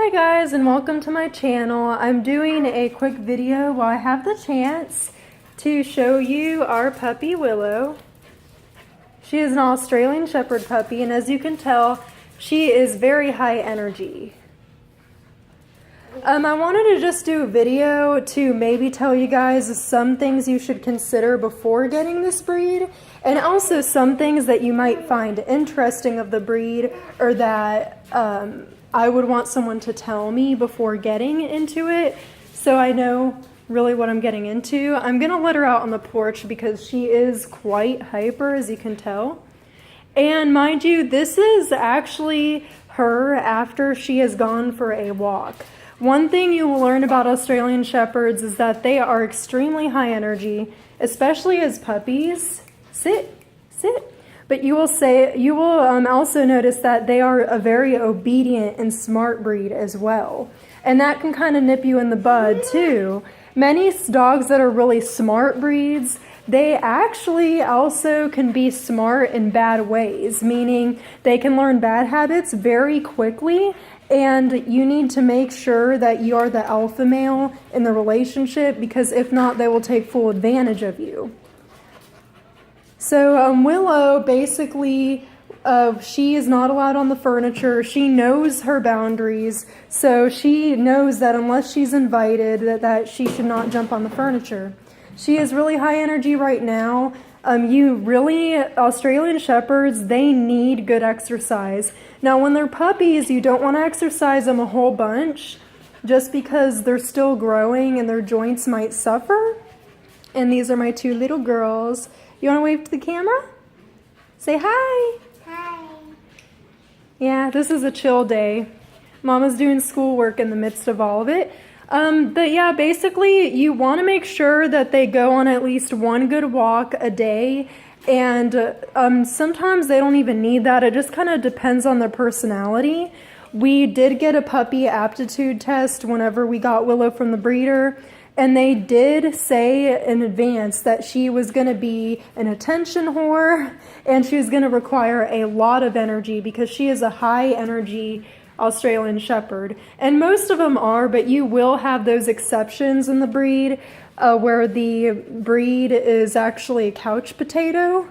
Hi guys, and welcome to my channel. I'm doing a quick video while I have the chance to show you our puppy Willow. She is an Australian Shepherd puppy, and as you can tell, she is very high energy. I wanted to just do a video to maybe tell you guys some things you should consider before getting this breed, and also some things that you might find interesting of the breed, or that I would want someone to tell me before getting into it, so I know really what I'm getting into. I'm gonna let her out on the porch because she is quite hyper, as you can tell. And mind you, this is actually her after she has gone for a walk. One thing you will learn about Australian Shepherds is that they are extremely high energy, especially as puppies. Sit, sit. But you will also notice that they are a very obedient and smart breed as well. And that can kind of nip you in the bud too. Many dogs that are really smart breeds, they actually also can be smart in bad ways, meaning they can learn bad habits very quickly, and you need to make sure that you are the alpha male in the relationship, because if not, they will take full advantage of you. So Willow, basically, she is not allowed on the furniture. She knows her boundaries, so she knows that unless she's invited, that she should not jump on the furniture. She is really high energy right now. Australian Shepherds, they need good exercise. Now, when they're puppies, you don't want to exercise them a whole bunch, just because they're still growing and their joints might suffer. And these are my two little girls. You want to wave to the camera? Say hi. Hi. Yeah, this is a chill day. Mama's doing schoolwork in the midst of all of it. But yeah, basically you want to make sure that they go on at least one good walk a day. And sometimes they don't even need that. It just kind of depends on their personality. We did get a puppy aptitude test whenever we got Willow from the breeder. And they did say in advance that she was going to be an attention whore and she was going to require a lot of energy because she is a high energy Australian Shepherd. And most of them are, but you will have those exceptions in the breed where the breed is actually a couch potato.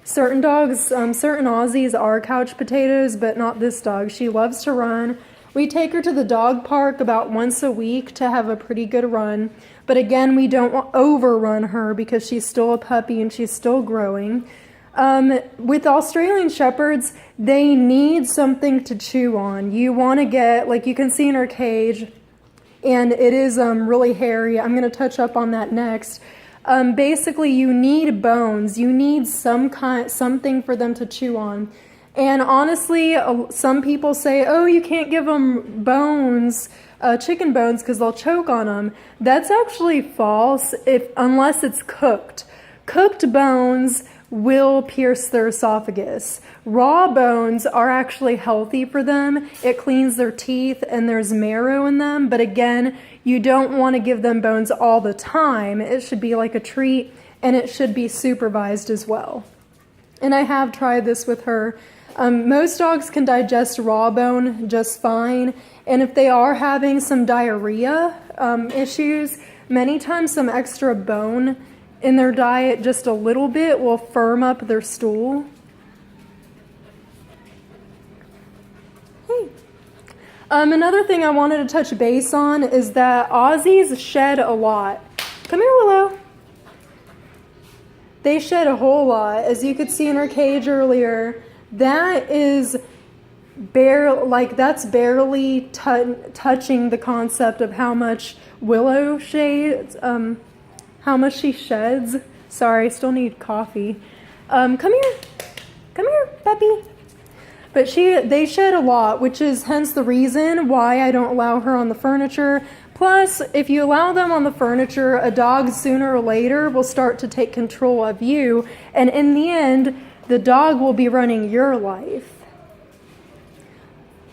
Certain dogs, certain Aussies are couch potatoes, but not this dog. She loves to run. We take her to the dog park about once a week to have a pretty good run. But again, we don't overrun her because she's still a puppy and she's still growing. With Australian Shepherds, they need something to chew on. You want to get, like you can see in her cage, and it is really hairy. I'm going to touch up on that next. Basically, you need bones. You need something for them to chew on. And honestly, some people say, oh, you can't give them bones, chicken bones, because they'll choke on them. That's actually false unless it's cooked. Cooked bones will pierce their esophagus. Raw bones are actually healthy for them. It cleans their teeth and there's marrow in them. But again, you don't want to give them bones all the time. It should be like a treat, and it should be supervised as well. And I have tried this with her. Most dogs can digest raw bone just fine, and if they are having some diarrhea issues, many times some extra bone in their diet, just a little bit, will firm up their stool. Hey. Another thing I wanted to touch base on is that Aussies shed a lot. Come here, Willow. They shed a whole lot, as you could see in her cage earlier. That is that's barely touching the concept of how much Willow sheds, how much she sheds. Sorry, I still need coffee. Come here, puppy. But they shed a lot, which is hence the reason why I don't allow her on the furniture. Plus, if you allow them on the furniture, a dog sooner or later will start to take control of you, and in the end, the dog will be running your life.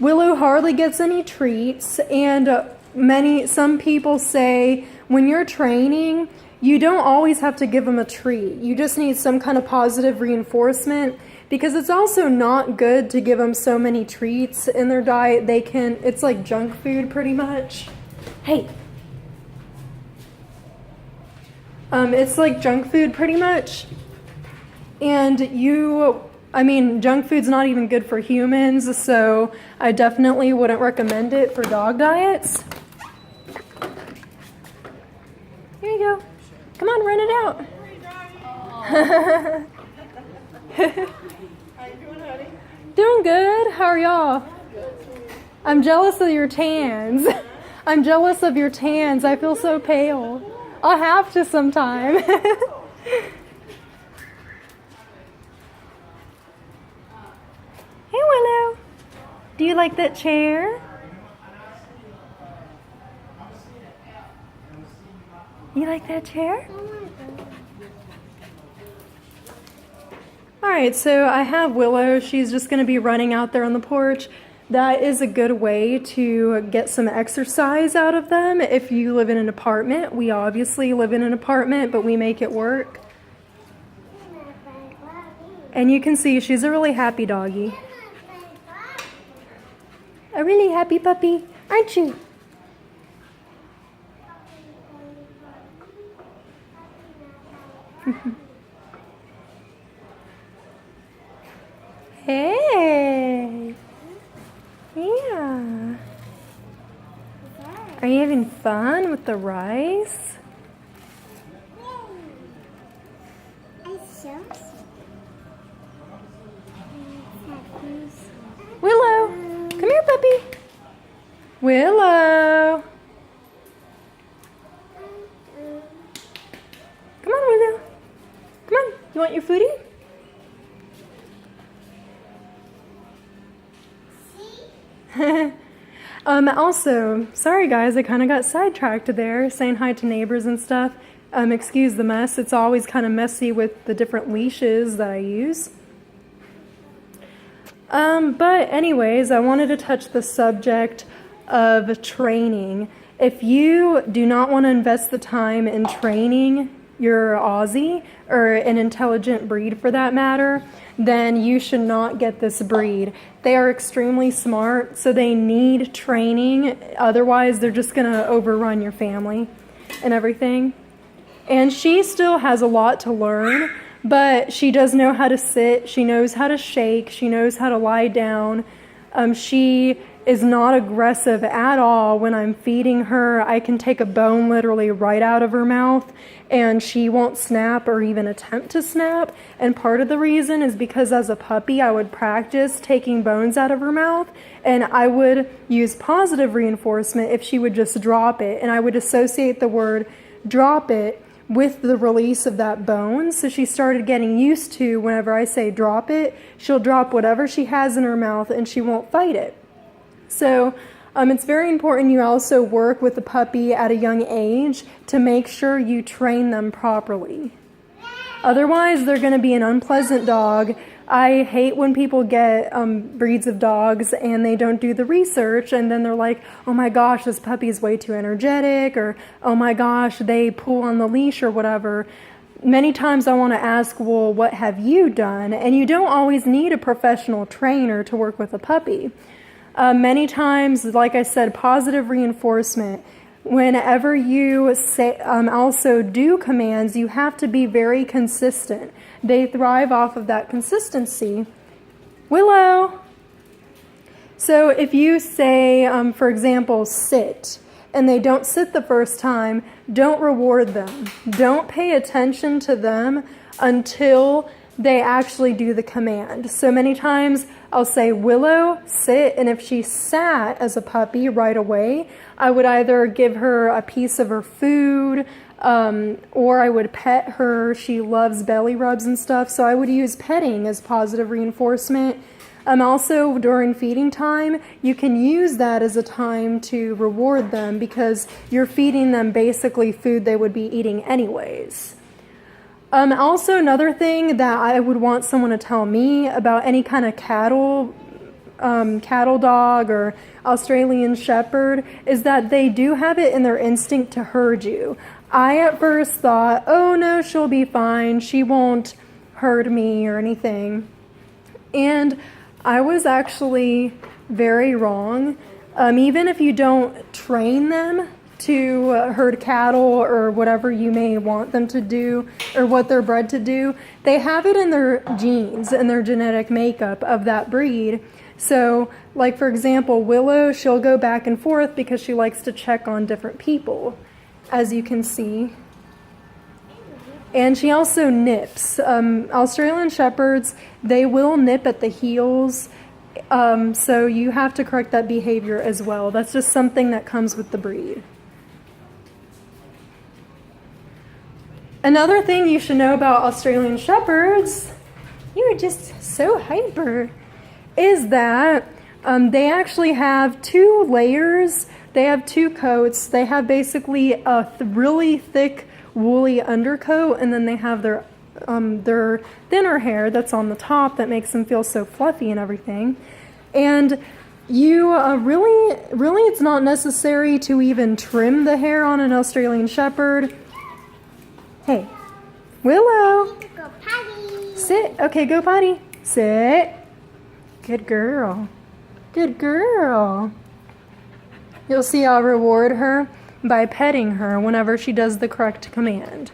Willow hardly gets any treats, and some people say when you're training, you don't always have to give them a treat. You just need some kind of positive reinforcement. because it's also not good to give them so many treats in their diet. It's like junk food pretty much. Hey. It's like junk food pretty much. And junk food's not even good for humans, so I definitely wouldn't recommend it for dog diets. Here you go. Come on, run it out. How you doing, honey? Doing good. How are y'all? I'm jealous of your tans. I'm jealous of your tans. I feel so pale. I'll have to sometime. Hey, Willow. Do you like that chair? You like that chair? Alright, so I have Willow. She's just going to be running out there on the porch. That is a good way to get some exercise out of them. If you live in an apartment, we obviously live in an apartment, but we make it work. And you can see she's a really happy doggy. A really happy puppy, aren't you? Hey. Yeah. Are you having fun with the rice? Willow, come here, puppy. Willow. Come on, Willow. Come on. You want your foodie? Also, sorry guys, I kind of got sidetracked there, saying hi to neighbors and stuff. Excuse the mess. It's always kind of messy with the different leashes that I use. But anyways, I wanted to touch the subject of training. If you do not want to invest the time in training your Aussie, or an intelligent breed for that matter, then you should not get this breed. They are extremely smart, so they need training. Otherwise, they're just going to overrun your family and everything. And she still has a lot to learn, but she does know how to sit. She knows how to shake. She knows how to lie down. She is not aggressive at all when I'm feeding her. I can take a bone literally right out of her mouth and she won't snap or even attempt to snap. And part of the reason is because as a puppy, I would practice taking bones out of her mouth and I would use positive reinforcement if she would just drop it. And I would associate the word drop it with the release of that bone. So she started getting used to whenever I say drop it, she'll drop whatever she has in her mouth and she won't fight it. So it's very important you also work with the puppy at a young age to make sure you train them properly. Otherwise, they're going to be an unpleasant dog. I hate when people get breeds of dogs and they don't do the research and then they're like, oh my gosh, this puppy is way too energetic, or oh my gosh, they pull on the leash or whatever. Many times I want to ask, well, what have you done? And you don't always need a professional trainer to work with a puppy. Many times, like I said, positive reinforcement. Whenever you say, also do commands, you have to be very consistent. They thrive off of that consistency. Willow. So if you say, for example, sit, and they don't sit the first time, don't reward them. Don't pay attention to them until they actually do the command. So many times I'll say, Willow, sit, and if she sat as a puppy right away, I would either give her a piece of her food, or I would pet her. She loves belly rubs and stuff, so I would use petting as positive reinforcement. Also, during feeding time, you can use that as a time to reward them because you're feeding them basically food they would be eating anyways. Also, another thing that I would want someone to tell me about any kind of cattle dog or Australian Shepherd is that they do have it in their instinct to herd you. I at first thought, oh no, she'll be fine. She won't herd me or anything. And I was actually very wrong. Even if you don't train them to herd cattle or whatever you may want them to do or what they're bred to do, they have it in their genes and their genetic makeup of that breed. So, like for example, Willow, she'll go back and forth because she likes to check on different people, as you can see. And she also nips. Australian Shepherds, they will nip at the heels, so you have to correct that behavior as well. That's just something that comes with the breed. Another thing you should know about Australian Shepherds, you are just so hyper, is that they actually have two layers. They have two coats. They have basically a really thick woolly undercoat, and then they have their thinner hair that's on the top that makes them feel so fluffy and everything. And you really it's not necessary to even trim the hair on an Australian Shepherd. Hey, Willow, Go potty. sit. Okay, go potty. Sit. Good girl. Good girl. You'll see I'll reward her by petting her whenever she does the correct command.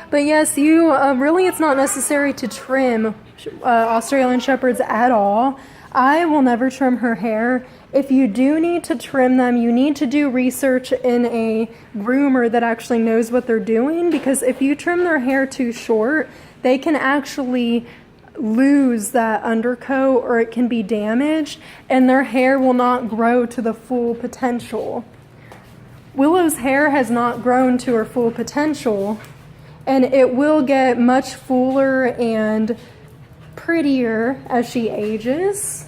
But yes, really it's not necessary to trim Australian Shepherds at all. I will never trim her hair. If you do need to trim them, you need to do research in a groomer that actually knows what they're doing, because if you trim their hair too short, they can actually lose that undercoat or it can be damaged and their hair will not grow to the full potential. Willow's hair has not grown to her full potential, and it will get much fuller and prettier as she ages.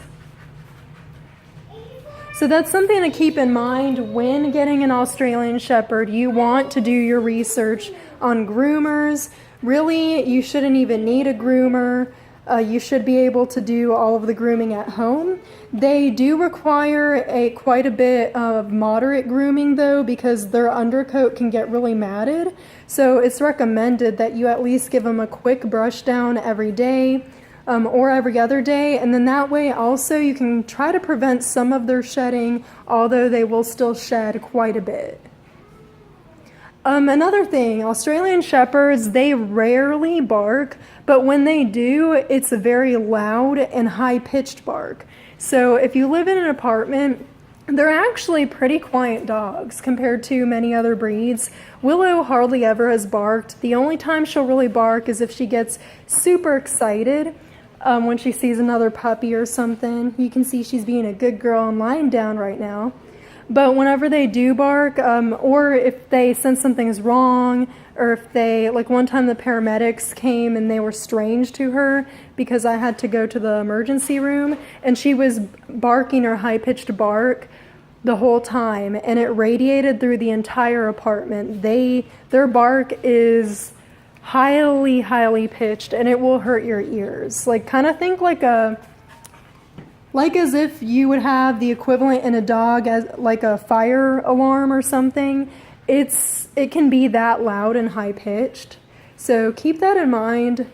So that's something to keep in mind when getting an Australian Shepherd. You want to do your research on groomers. Really, you shouldn't even need a groomer. You should be able to do all of the grooming at home. They do require quite a bit of moderate grooming though, because their undercoat can get really matted. So it's recommended that you at least give them a quick brush down every day, or every other day, and then that way also you can try to prevent some of their shedding, although they will still shed quite a bit. Another thing, Australian Shepherds, they rarely bark, but when they do, it's a very loud and high-pitched bark. So if you live in an apartment, they're actually pretty quiet dogs compared to many other breeds. Willow hardly ever has barked. The only time she'll really bark is if she gets super excited when she sees another puppy or something. You can see she's being a good girl and lying down right now. But whenever they do bark, or if they sense something is wrong, or if they, like one time the paramedics came and they were strange to her because I had to go to the emergency room, and she was barking her high-pitched bark the whole time, and it radiated through the entire apartment. Their bark is highly pitched, and it will hurt your ears. Like, kind of think like as if you would have the equivalent in a dog as like a fire alarm or something. It can be that loud and high pitched. So keep that in mind.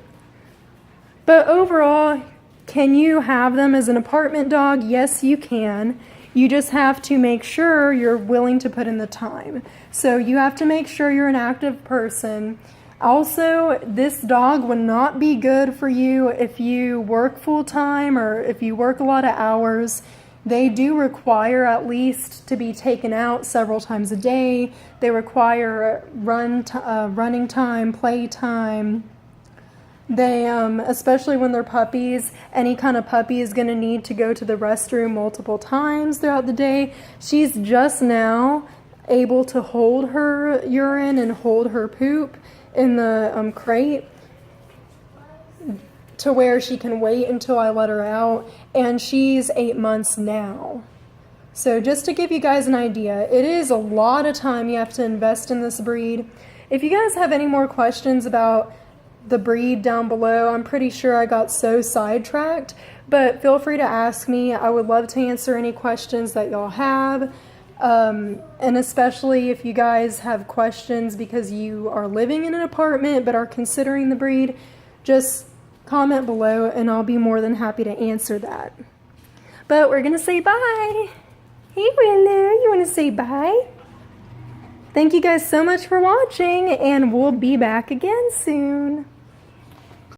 But overall, can you have them as an apartment dog? Yes, you can. You just have to make sure you're willing to put in the time. So you have to make sure you're an active person. Also, this dog would not be good for you if you work full time or if you work a lot of hours. They do require at least to be taken out several times a day. They require running time, play time. They, especially when they're puppies, any kind of puppy is going to need to go to the restroom multiple times throughout the day. She's just now able to hold her urine and hold her poop in the crate to where she can wait until I let her out, and she's 8 months now. So just to give you guys an idea, it is a lot of time you have to invest in this breed. If you guys have any more questions about the breed down below, I'm pretty sure I got so sidetracked, but feel free to ask me. I would love to answer any questions that y'all have. And especially if you guys have questions because you are living in an apartment but are considering the breed, just comment below and I'll be more than happy to answer that. But we're gonna say bye. Hey Willow, you wanna say bye? Thank you guys so much for watching, and we'll be back again soon.